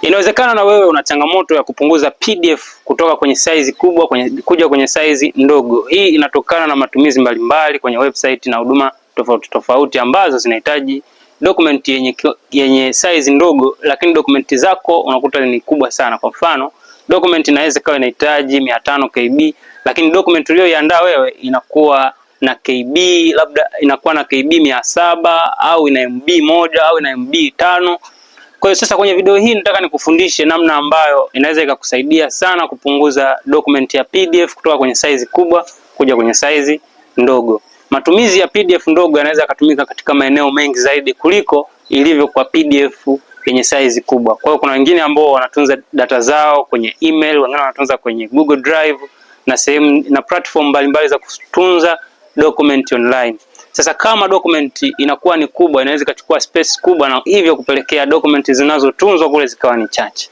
Inawezekana na wewe una changamoto ya kupunguza PDF kutoka kwenye size kubwa kuja kwenye size ndogo. Hii inatokana na matumizi mbalimbali kwenye website na huduma tofauti tofauti ambazo zinahitaji document yenye size ndogo, lakini document zako unakuta ni kubwa sana. Kwa mfano, document inaweza kawa inahitaji 500 KB, lakini document uliyoiandaa wewe inakuwa na KB, labda inakuwa na KB 700 au ina MB 1 au ina MB 5. Kwa hiyo sasa kwenye video hii nataka nikufundishe namna ambayo inaweza ikakusaidia sana kupunguza document ya PDF kutoka kwenye size kubwa kuja kwenye size ndogo. Matumizi ya PDF ndogo yanaweza kutumika katika maeneo mengi zaidi kuliko ilivyo kwa PDF yenye size kubwa. Kwa hiyo kuna wengine ambao wanatunza data zao kwenye email, wengine wanatunza kwenye Google Drive na sehemu na platform mbalimbali za kutunza document online. Sasa kama document inakuwa ni kubwa, inaweza kuchukua space kubwa na hivyo kupelekea document zinazotunzwa kule zikawa ni chache.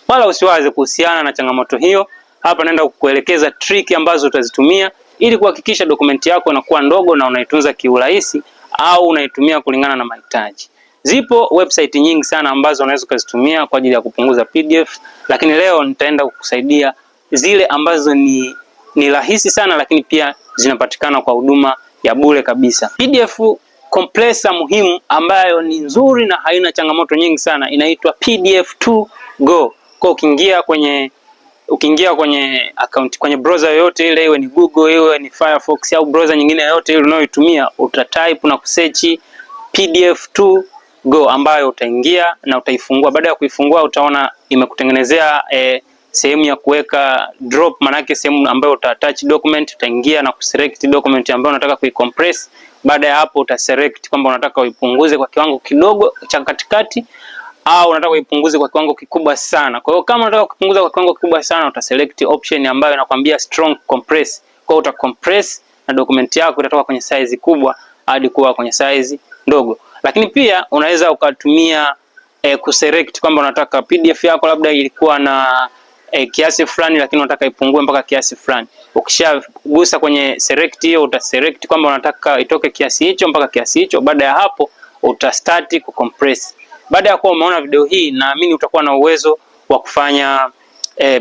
Wala usiwaze kuhusiana na changamoto hiyo. Hapa naenda kukuelekeza trick ambazo utazitumia ili kuhakikisha document yako inakuwa ndogo na unaitunza kiurahisi au unaitumia kulingana na mahitaji. Zipo website nyingi sana ambazo unaweza kuzitumia kwa ajili ya kupunguza PDF, lakini leo nitaenda kukusaidia zile ambazo ni rahisi sana, lakini pia zinapatikana kwa huduma ya bure kabisa. PDF compressor muhimu ambayo ni nzuri na haina changamoto nyingi sana inaitwa PDF2 Go. Kwa ukiingia kwenye account kwenye browser yoyote ile, iwe ni Google, iwe ni Firefox au browser nyingine yoyote ile unayoitumia, utatype na kusearch PDF2 Go ambayo utaingia na utaifungua. Baada ya kuifungua utaona imekutengenezea sehemu ya kuweka drop, manake sehemu ambayo uta-attach document. Utaingia na kuselect document ambayo unataka kuicompress. Baada ya hapo utaselect kwamba unataka uipunguze kwa kiwango kidogo cha katikati au unataka uipunguze kwa kiwango kikubwa sana. Kwa hiyo kama unataka kupunguza kwa kiwango kikubwa sana, utaselect option ambayo inakwambia strong compress. Kwa hiyo utacompress na document yako itatoka kwenye size kubwa hadi kuwa kwenye size ndogo. Lakini pia unaweza ukatumia kuselect kwamba unataka PDF yako labda ilikuwa na kiasi fulani, lakini unataka ipungue mpaka kiasi fulani. Ukishagusa kwenye select hiyo, utaselect kwamba unataka itoke kiasi hicho mpaka kiasi hicho. Baada ya hapo utastart kucompress. Baada ya kuwa umeona video hii, naamini utakuwa na uwezo wa kufanya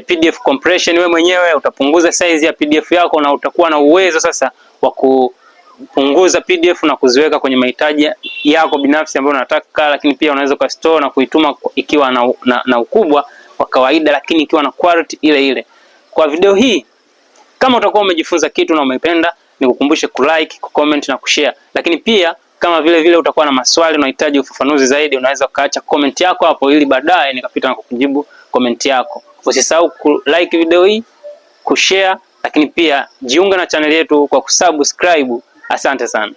PDF compression wewe mwenyewe. Utapunguza size ya PDF yako na utakuwa na uwezo sasa wa kupunguza PDF na kuziweka kwenye mahitaji yako binafsi ambayo unataka, lakini pia unaweza kustore na kuituma ikiwa na ukubwa wa kawaida, lakini ikiwa na quality ile ile. Kwa video hii, kama utakuwa umejifunza kitu na umependa, nikukumbushe kulike, kucomment na kushare. Lakini pia kama vile utakuwa na maswali unahitaji ufafanuzi zaidi, unaweza ukaacha comment yako hapo ili baadaye nikapita na kukujibu comment yako. Usisahau kulike video hii, kushare, lakini pia jiunga na channel yetu kwa kusubscribe. Asante sana.